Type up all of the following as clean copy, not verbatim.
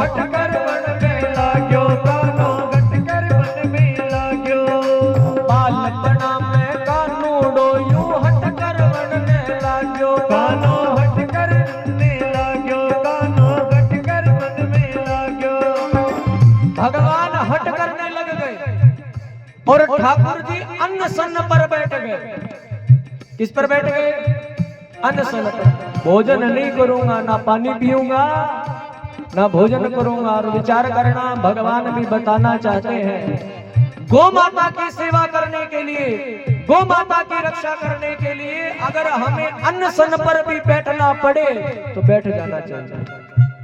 हट कर वन में लाग्यो, कानो हट कर वन में लाग्यो। बालपना में कानूड़ो यूं हट कर वन में लाग्यो, कानो हट कर वन में लाग्यो, कानो हट कर वन में लाग्यो। भगवान हट करने लग गए और ठाकुर जी अन्न सन्न पर बैठ गए। किस पर बैठ गए? अन्न सन्न पर। भोजन नहीं करूंगा, ना पानी पीऊंगा, ना भोजन करूंगा। और विचार करना, भगवान भी बताना चाहते हैं गौ माता की सेवा करने के लिए, गौ माता की रक्षा करने के लिए अगर हमें अन्न सन पर भी बैठना पड़े तो बैठ जाना चाहिए,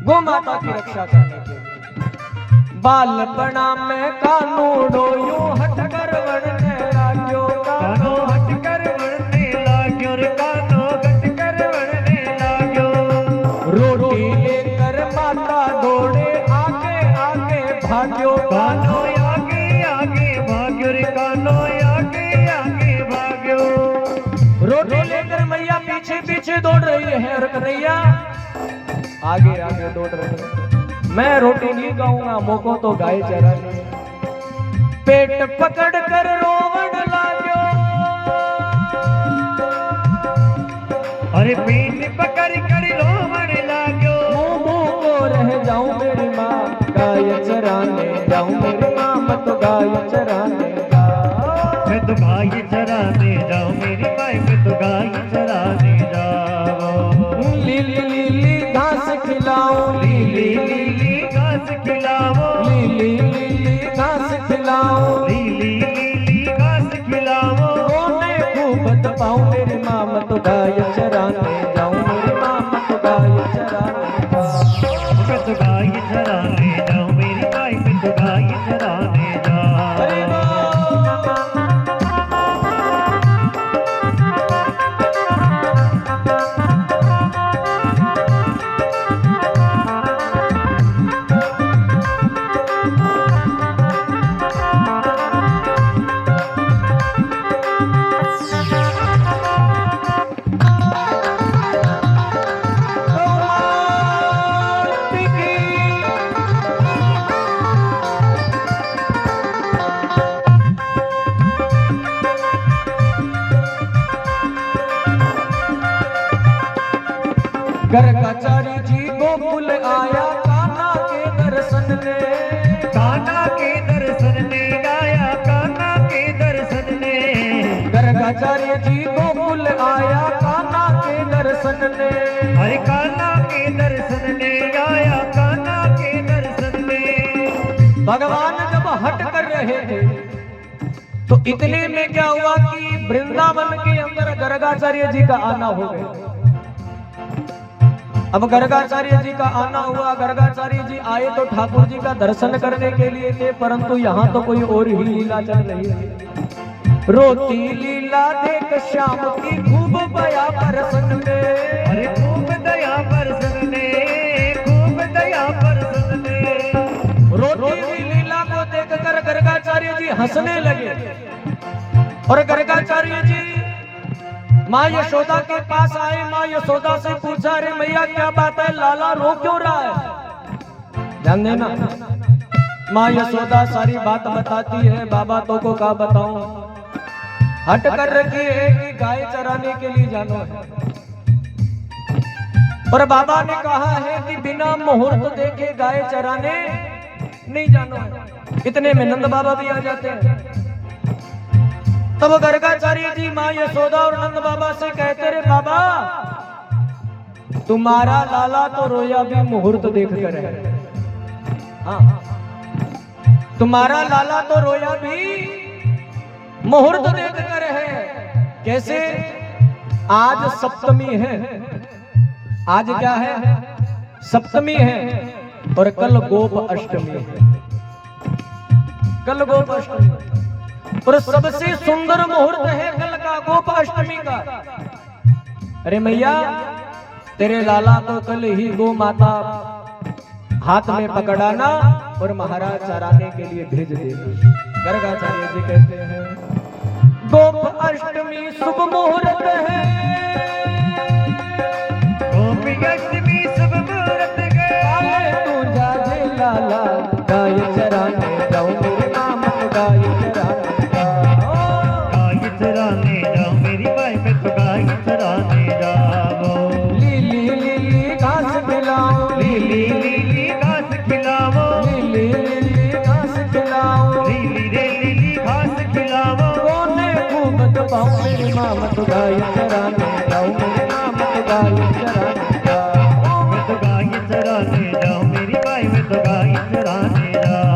गौ माता की रक्षा करने के लिए। बालपना में कानूड़ो यूं हट कर वरने लाग्यो, कानो हट कर वरने लाग्यो रे, कानो हट कर वरने लाग्यो। रोटी लेकर माता दौड़े आगे आगे भाग्यो, कानो आगे आगे भाग्यो रे, कानो आगे आगे भाग्यो। रोटी लेकर मैया पीछे पीछे दौड़ रही है और कन्हैया आगे आगे दौड़ रही है। मैं रोटी नहीं खाऊंगा, मोको तो गाय चरा। पेट पकड़ कर रोवण लाग्यो, अरे पेट पकड़ कर रोवण लाग्यो। मुंह को रह जाऊं मेरी माँ, गाय चराने जाऊं मेरी माँ, मैं तो गाय चराने जाऊं। मैं तो गाय चराने जाऊं मेरी माँ, मैं तो गाय चराने जाऊं। लीली लीली घास खिलाऊं, लीली लीली घास खिलाओ, लीली लीली घास खिलाऊं, लीली लीली घास खिलाओ। मोने खूब दबाऊं मेरी माँ, मैं तो गाय चराने जाऊं मेरी माँ, मैं तो गाय चराने जाऊं। मैं तो गाय चराने जाऊं मेरी माँ, मैं तो गाय चराने जाऊं। अरे गर्गाचारी जी गोकुल आया कान्हा के दर्शन ने, कान्हा के दर्शन ने आया, कान्हा के दर्शन ने। गर्गाचार्य जी गोकुल आया कान्हा के दर्शन ने। हरे कान्हा के दर्शन ने आया, कान्हा के दर्शन ने। भगवान जब हट कर रहे थे तो इतने में क्या हुआ कि वृंदावन के अंदर गर्गाचार्य जी का आना हो गया। अब गर्गाचार्य जी का आना हुआ, गर्गाचार्य जी आए तो ठाकुर जी का दर्शन करने के लिए थे, परंतु यहाँ तो कोई और ही लीला चल रही है। रोती लीला देख श्याम की खूब दया बरसन में, अरे खूब दया बरसन ने, खूब दया बरसन ने। रोती हुई लीला को देखकर गर्गाचार्य जी हंसने लगे और गर्गाचार्य जी माँ यशोदा के पास आए। माँ यशोदा से पूछा, अरे मैया क्या बात है, लाला रो क्यों रहा है? ध्यान देना, माँ यशोदा सारी बात बताती है। बाबा तो को क्या बताऊं, हट कर रखी है कि गाय चराने के लिए जाना है। और बाबा ने कहा है कि बिना मुहूर्त देखे गाय चराने नहीं जाना है। इतने में नंद बाबा भी आ जाते हैं। तब गर्गाचार्य जी माँ यशोदा और नंद बाबा से कहते, रे बाबा तुम्हारा लाला तो रोया भी मुहूर्त देख कर है। हाँ, तुम्हारा लाला तो रोया भी मुहूर्त देख कर है। कैसे? आज सप्तमी है, आज क्या है? सप्तमी है और कल गोप अष्टमी है, कल गोप अष्टमी और सबसे सुंदर मुहूर्त है कल का गोप अष्टमी का। अरे मैया तेरे लाला तो कल ही गो माता हाथ में पकड़ाना और महाराज चराने के लिए भेज देना। गर्गाचार्य जी कहते हैं गोप अष्टमी शुभ मुहूर्त है, गोप अष्टमी शुभ मुहूर्त है। तू जा तो गाय चराने जाऊं मेरी माँ मैं तो गाय चराने जाऊं। मैं तो गाय चराने जाऊं मेरी माई मैं तो गाय चराने जाऊं।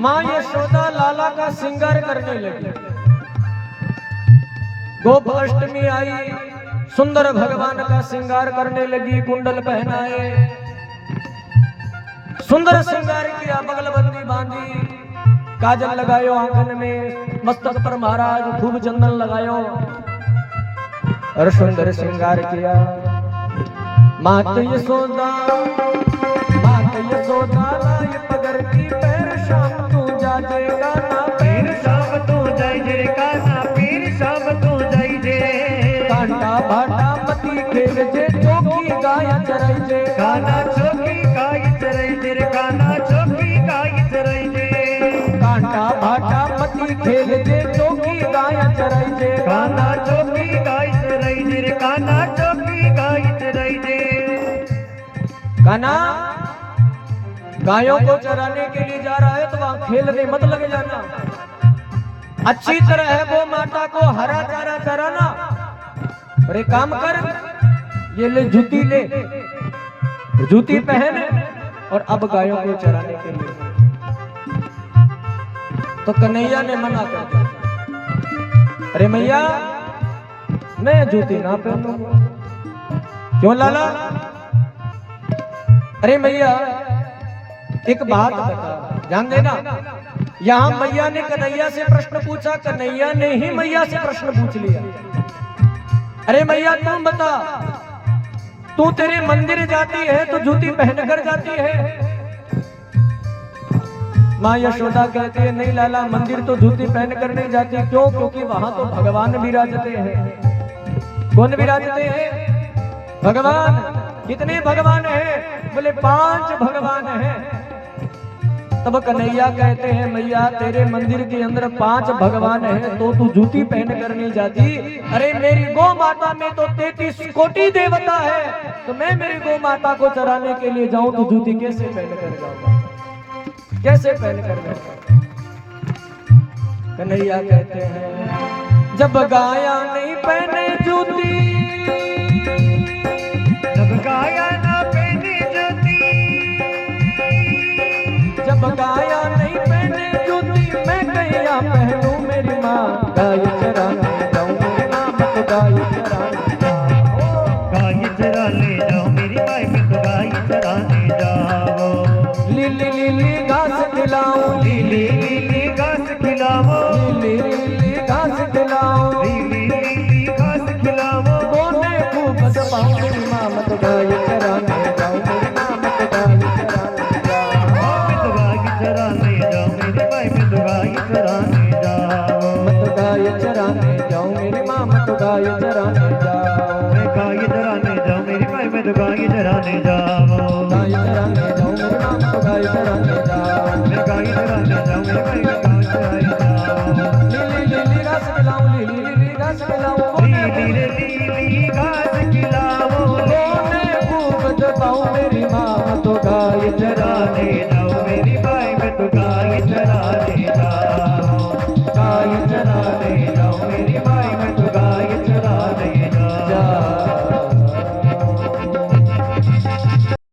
माँ यशोदा लाला का श्रृंगार करने लगी। गोप अष्टमी आई, सुंदर भगवान का श्रृंगार करने लगी। कुंडल पहनाए, सुंदर श्रृंगार किया, बगलबंदी बांधी, काजल लगायो आंखन में, मस्तक पर महाराज खूब चंदन लगायो और सुंदर श्रृंगार किया। मात यशोदा लाई पगर की पैर शाम तू जा जाएगा ना, पैर शाम तू जाई जे काना पैर शाम तू जाई जे। कांटा भाटा मती खेल जे चौकी गाय चराई जे। काना चौकी गाय चराई जे काना चौकी गाय चराई जे। कांटा भाटा मती खेल जे चौकी गाय चराई जे। काना चौकी गाय चराई जे काना चौकी गाय चराई जे। काना गायों को चराने के लिए जा रहा है तो वहां खेलने मत लग जाना। अच्छी तरह है वो माता को हरा चारा चराना। और एक काम कर, ये ले जूती ले, जूती पहन और अब गायों को चराने के लिए। तो कन्हैया ने मना कर दिया, अरे मैया मैं जूती ना पहनूंगा। क्यों लाला? अरे मैया एक बात बता, ध्यान देना। यहाँ मैया ने कन्हैया से प्रश्न पूछा, कन्हैया ने ही मैया से प्रश्न पूछ लिया। अरे मैया तुम बता, तू तेरे मंदिर जाती है तो जूती पहनकर जाती है? माँ यशोदा कहती है नहीं लाला, मंदिर तो जूती पहनकर नहीं जाती। क्यों? क्योंकि वहां तो भगवान विराजते हैं। कौन विराजते हैं? भगवान। कितने भगवान हैं? बोले 5 भगवान हैं। तब कन्हैया कहते हैं मैया तेरे मंदिर के अंदर 5 भगवान हैं तो तू जूती पहन कर नहीं जाती? अरे मेरी गौ माता में तो 33 कोटि देवता है, तो मैं मेरी गौ माता को चराने के लिए जाऊं तो जूती कैसे पहन कर जाऊंगा? कैसे पहन कर जाऊंगा? कन्हैया कहते हैं जब गाया नहीं पहने जूती, जब गाया ना पहने जूती, जब गाया नहीं पहने जूती मैं कहिया पहनूं मेरी माँ। गाय चराने जाऊं मेरी माँ मैं तो गाय चराने जाऊं। गाय चराने जाऊं मेरी माई मैं तो गाय चराने जाऊं। लीली लीली घास खिलाऊं, लीली लीली घास खिलाओ, लीली लीली घास खिलाऊं, लीली लीली घास खिलाओ। बोने खूब दबाऊं मेरी माँ मैं तो गाय चराने जाऊं मेरी माँ मैं तो गाय चराने जाऊं। मैं तो गाय चराने जाऊं मेरी माई मैं तो गाय चराने जाऊं। मैं तो गाय चराने जाऊं मेरी माँ मैं तो गाय चराने जाऊं। मैं गाय चराने जाऊं मेरी माई मैं तो गाय चराने जाऊं। गाय चराने जाऊं मेरी माँ मैं तो गाय चराने जाऊं। मैं गाय चराने जाऊं मेरी माई मैं गाय चराने जाऊं। लीली लीली घास खिलाऊं, लीली लीली घास खिलाऊं, लीली लीली घास खिलाओ। बोने खूब दबाऊं मेरी माँ मैं तो गाय चराने चराने जाऊं मेरी माई मैं तो गाय चराने जाऊं।